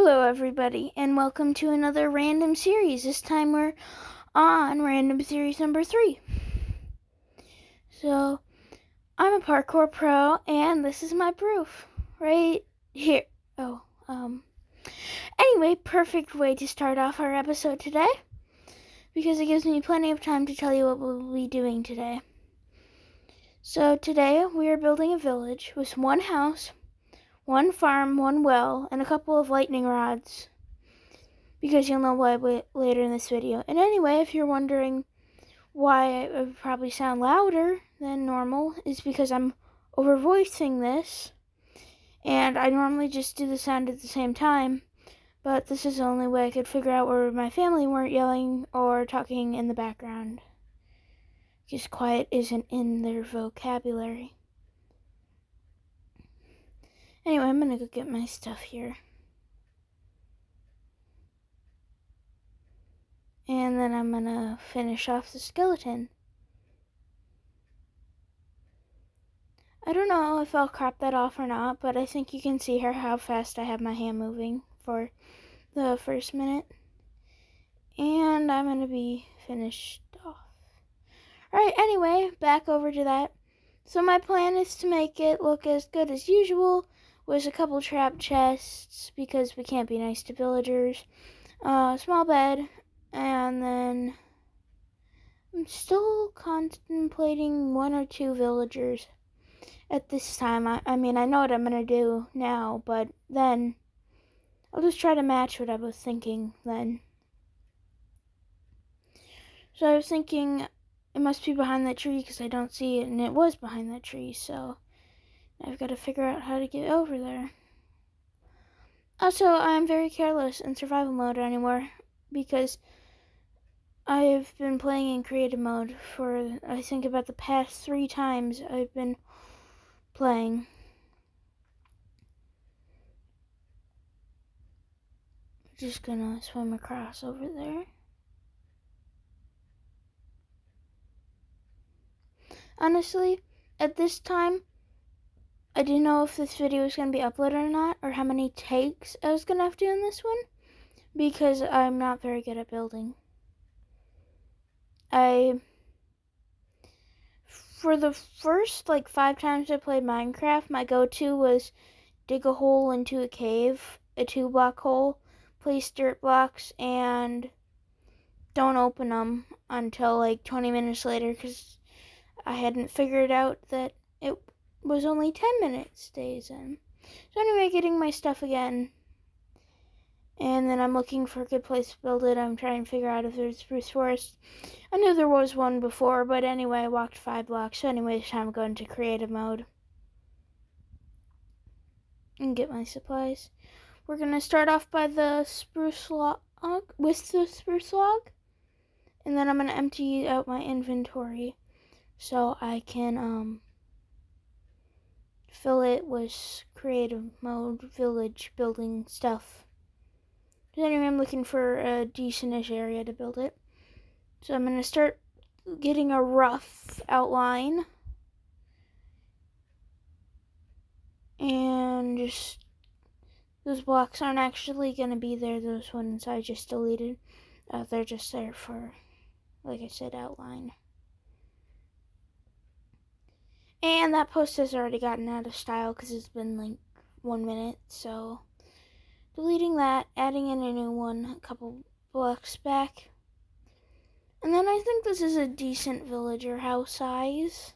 Hello everybody, and welcome to another random series. This time we're on random series number 3. So, I'm a parkour pro, and this is my proof. Right here. Anyway, perfect way to start off our episode today, because it gives me plenty of time to tell you what we'll be doing today. So today, we are building a village with one house, one farm, one well, and a couple of lightning rods. Because you'll know why later in this video. And anyway, if you're wondering why I would probably sound louder than normal, is because I'm overvoicing this. And I normally just do the sound at the same time. But this is the only way I could figure out where my family weren't yelling or talking in the background. Because quiet isn't in their vocabulary. Anyway, I'm gonna go get my stuff here. And then I'm gonna finish off the skeleton. I don't know if I'll crop that off or not, but I think you can see here how fast I have my hand moving for the first minute. And I'm gonna be finished off. Alright, anyway, back over to that. So my plan is to make it look as good as usual, with a couple trap chests, because we can't be nice to villagers. Small bed, and then I'm still contemplating 1 or 2 villagers at this time. I mean, I know what I'm going to do now, but then I'll just try to match what I was thinking then. So I was thinking it must be behind that tree because I don't see it, and it was behind that tree, so I've got to figure out how to get over there. Also, I'm very careless in survival mode anymore because I've been playing in creative mode for, I think, about the past 3 times I've been playing. Just gonna swim across over there. Honestly, at this time, I didn't know if this video was going to be uploaded or not, or how many takes I was going to have to do in this one, because I'm not very good at building. For the first 5 times I played Minecraft, my go-to was dig a hole into a cave, a 2-block hole, place dirt blocks, and don't open them until 20 minutes later, because I hadn't figured out that it was only 10 minutes days in. So anyway, getting my stuff again. And then I'm looking for a good place to build it. I'm trying to figure out if there's spruce forest. I knew there was one before, but anyway, I walked 5 blocks. So anyway, it's time to go into creative mode. And get my supplies. We're going to start off by the spruce log, with the spruce log. And then I'm going to empty out my inventory so I can fill it with creative mode village building stuff. So anyway, I'm looking for a decentish area to build it. So I'm going to start getting a rough outline. And just, those blocks aren't actually going to be there. Those ones I just deleted. They're just there for, like I said, outline. And that post has already gotten out of style because it's been 1 minute. So deleting that, adding in a new one a couple blocks back. And then I think this is a decent villager house size.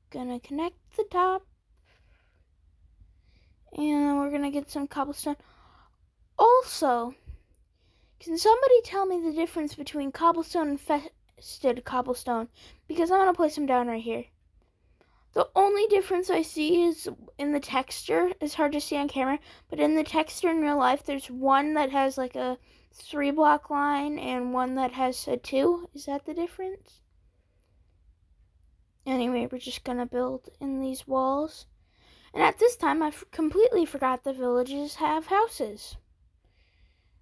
Gonna connect the top. And then we're gonna get some cobblestone. Also, can somebody tell me the difference between cobblestone and fested cobblestone? Because I'm gonna place them down right here. The only difference I see is in the texture. It's hard to see on camera, but in the texture in real life, there's one that has a 3-block line and one that has a 2. Is that the difference? Anyway, we're just gonna build in these walls. And at this time, I completely forgot the villages have houses.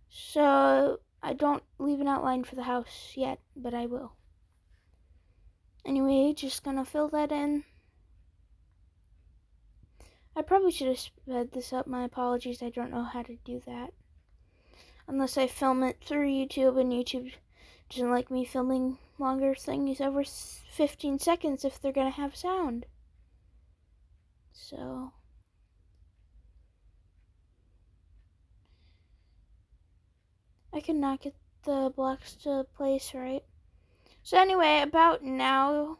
So I don't leave an outline for the house yet, but I will. Anyway, just gonna fill that in. I probably should have sped this up. My apologies. I don't know how to do that. Unless I film it through YouTube, and YouTube doesn't like me filming longer things over 15 seconds if they're going to have sound. So I cannot get the blocks to place right. So anyway, about now,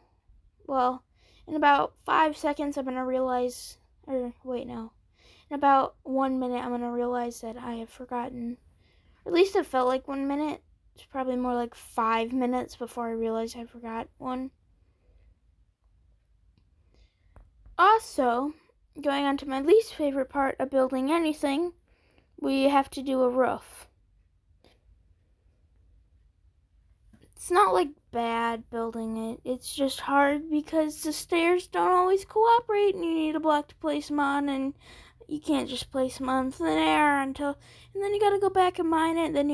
well, in about 5 seconds I'm going to realize, or wait, no. In about 1 minute I'm going to realize that I have forgotten. Or at least it felt like 1 minute. It's probably more like 5 minutes before I realized I forgot one. Also, going on to my least favorite part of building anything, we have to do a roof. It's not like bad building it, it's just hard because the stairs don't always cooperate and you need a block to place them on, and you can't just place them on thin air and then you gotta go back and mine it. Then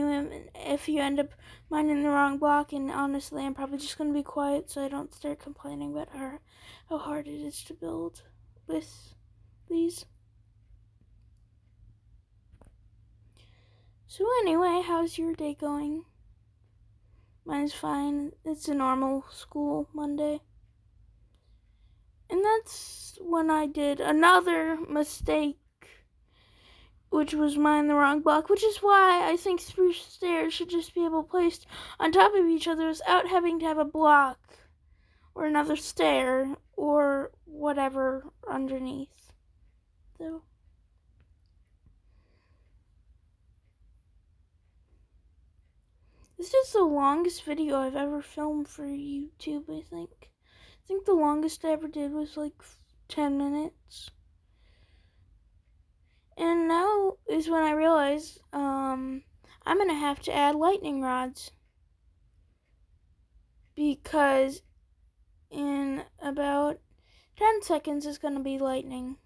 if you end up mining the wrong block, and honestly I'm probably just gonna be quiet so I don't start complaining about how hard it is to build with these. So anyway, how's your day going? Mine's fine. It's a normal school Monday. And that's when I did another mistake, which was mine the wrong block, which is why I think spruce stairs should just be able to be placed on top of each other without having to have a block or another stair or whatever underneath. So this is the longest video I've ever filmed for YouTube, I think. I think the longest I ever did was like 10 minutes. And now is when I realize I'm going to have to add lightning rods. Because in about 10 seconds it's going to be lightning.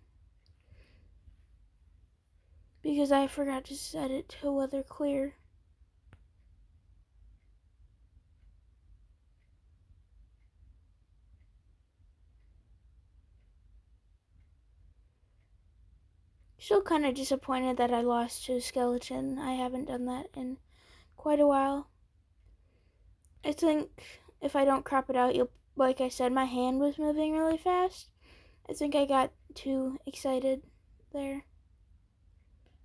Because I forgot to set it to weather clear. Still kind of disappointed that I lost to a skeleton. I haven't done that in quite a while. I think if I don't crop it out, like I said, my hand was moving really fast. I think I got too excited there.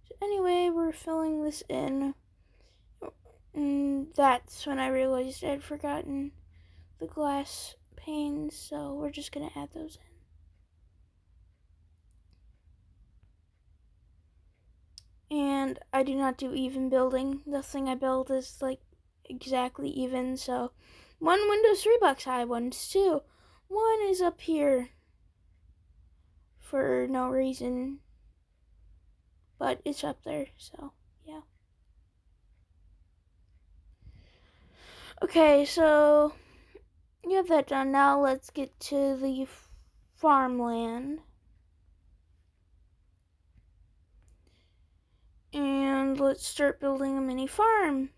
So anyway, we're filling this in. And that's when I realized I'd forgotten the glass panes, so we're just going to add those in. And I do not do even building. The thing I build is like exactly even, so one window's 3 blocks high, one's 2. One is up here for no reason, but it's up there, so yeah. Okay, so you have that done. Now let's get to the farmland. And let's start building a mini farm.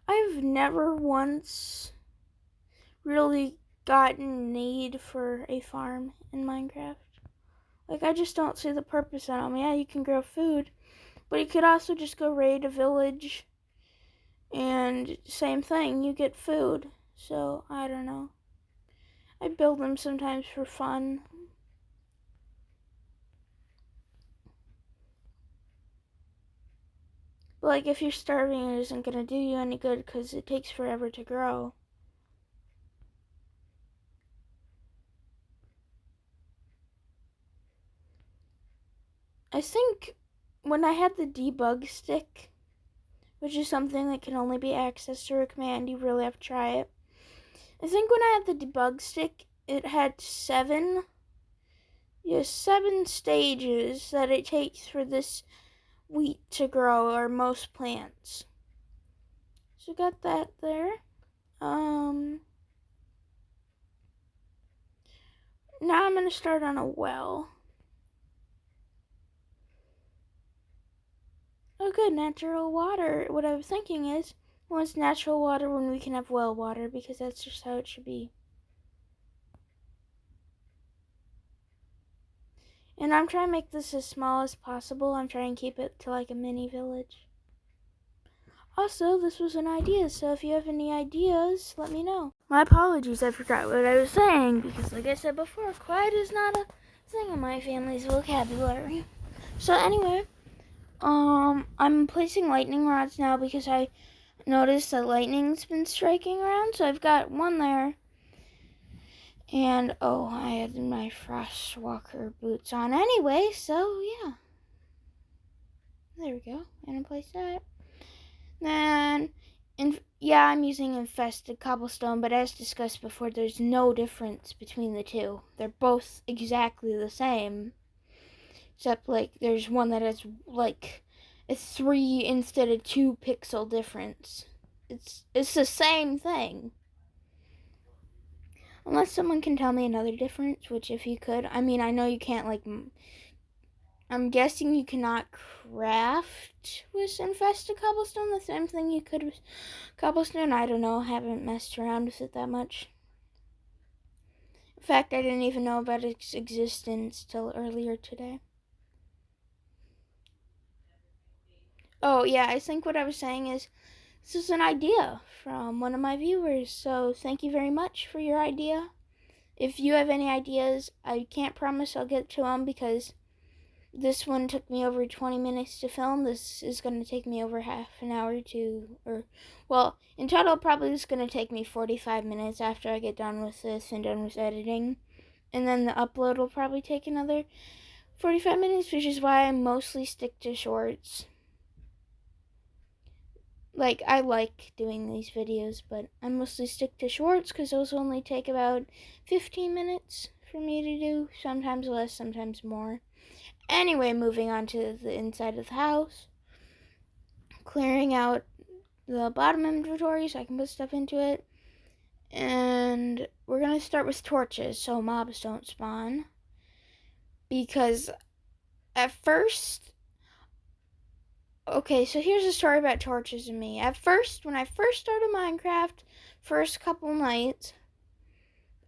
I've never once really gotten need for a farm in Minecraft. Like, I just don't see the purpose in them. Yeah, you can grow food, but you could also just go raid a village, and same thing, you get food. So, I don't know. I build them sometimes for fun. But, like, if you're starving, it isn't gonna do you any good because it takes forever to grow. I think when I had the debug stick, which is something that can only be accessed through a command, you really have to try it. I think when I had the debug stick, it had 7 stages that it takes for this wheat to grow, or most plants. So got that there. Now I'm gonna start on a well. Oh good, natural water. What I was thinking is, well, it's natural water when we can have well water, because that's just how it should be. And I'm trying to make this as small as possible. I'm trying to keep it to like a mini village. Also, this was an idea, so if you have any ideas, let me know. My apologies, I forgot what I was saying, because like I said before, quiet is not a thing in my family's vocabulary. So anyway, I'm placing lightning rods now because I noticed that lightning's been striking around, so I've got one there. And, I had my Frostwalker boots on anyway, so yeah. There we go, and I place that. Then, I'm using infested cobblestone, but as discussed before, there's no difference between the two. They're both exactly the same, except like there's one that has like a 3 instead of 2 pixel difference. It's the same thing. Unless someone can tell me another difference, which if you could, I mean, I know you can't like, I'm guessing you cannot craft with infested cobblestone the same thing you could with cobblestone. I don't know, I haven't messed around with it that much. In fact, I didn't even know about its existence till earlier today. Oh yeah, I think what I was saying is, this is an idea from one of my viewers, so thank you very much for your idea. If you have any ideas, I can't promise I'll get to them because this one took me over 20 minutes to film. This is going to take me over half an hour in total probably it's going to take me 45 minutes after I get done with this and done with editing. And then the upload will probably take another 45 minutes, which is why I mostly stick to shorts. Like, I like doing these videos, but I mostly stick to shorts because those only take about 15 minutes for me to do. Sometimes less, sometimes more. Anyway, moving on to the inside of the house. Clearing out the bottom inventory so I can put stuff into it. And we're going to start with torches so mobs don't spawn. Because at first... Okay, so here's a story about torches and me. At first, when I first started Minecraft, first couple nights,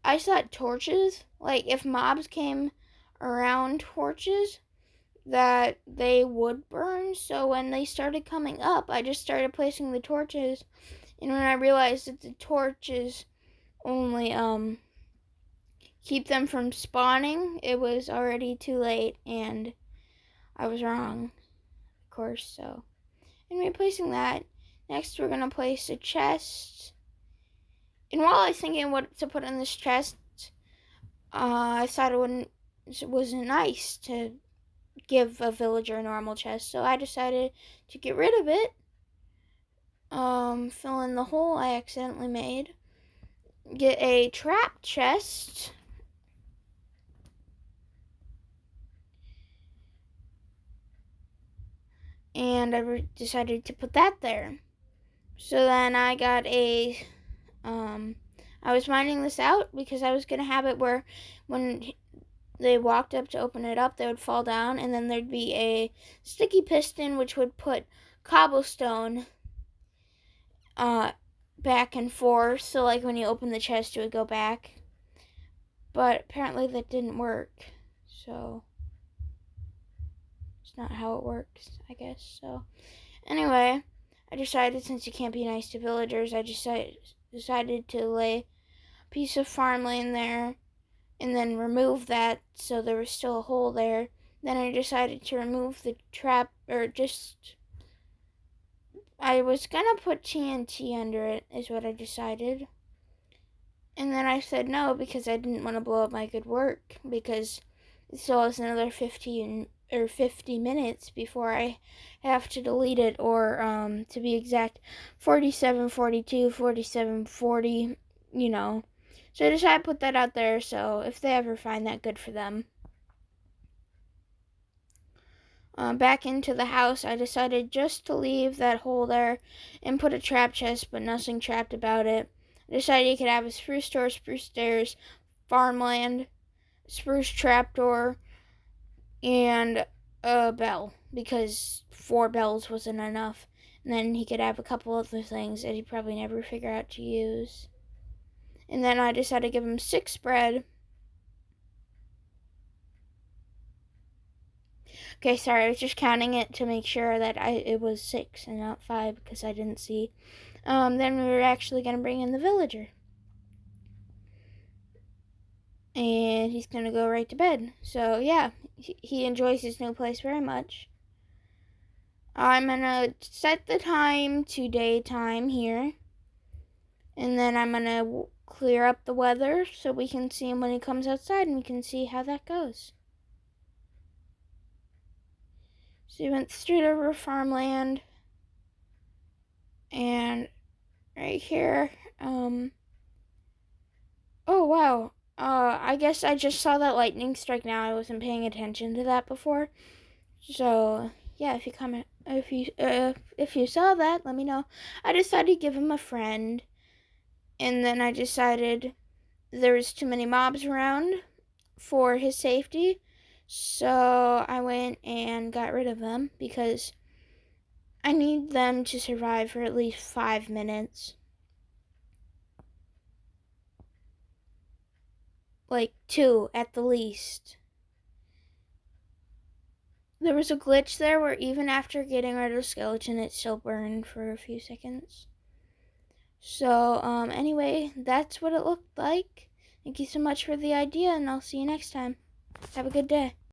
I thought torches, like if mobs came around torches, that they would burn. So when they started coming up, I just started placing the torches. And when I realized that the torches only keep them from spawning, it was already too late and I was wrong, of course. So in replacing that, next we're gonna place a chest. And while I was thinking what to put in this chest, I thought it wasn't nice to give a villager a normal chest, so I decided to get rid of it. Fill in the hole I accidentally made. Get a trap chest. And I decided to put that there. So then I got I was mining this out because I was going to have it where when they walked up to open it up, they would fall down, and then there'd be a sticky piston which would put cobblestone back and forth, so like when you open the chest it would go back. But apparently that didn't work, so it's not how it works, I guess. So anyway, I decided, since you can't be nice to villagers, I decided to lay a piece of farmland there and then remove that so there was still a hole there. Then I decided to remove the trap, I was gonna put TNT under it, is what I decided. And then I said no because I didn't want to blow up my good work, because it still has another 50 minutes before I have to delete it, or to be exact, 4742, 4740, you know. So I decided to put that out there, so if they ever find that, good for them. Back into the house, I decided just to leave that hole there and put a trap chest, but nothing trapped about it. I decided you could have a spruce door, spruce stairs, farmland, spruce trapdoor, and a bell, because 4 bells wasn't enough. And then he could have a couple other things that he'd probably never figure out to use. And then I decided to give him 6 bread. Okay, sorry, I was just counting it to make sure that it was 6 and not 5 because I didn't see. Then we were actually going to bring in the villager. And he's going to go right to bed. So, yeah, he enjoys his new place very much. I'm going to set the time to daytime here. And then I'm going to clear up the weather so we can see him when he comes outside and we can see how that goes. So he went straight over farmland. And right here, oh wow. I guess I just saw that lightning strike now. I wasn't paying attention to that before. So, yeah, if you saw that, let me know. I decided to give him a friend. And then I decided there was too many mobs around for his safety. So I went and got rid of them because I need them to survive for at least 5 minutes. Like 2 at the least. There was a glitch there where even after getting rid of the skeleton, it still burned for a few seconds. So, anyway, that's what it looked like. Thank you so much for the idea, and I'll see you next time. Have a good day.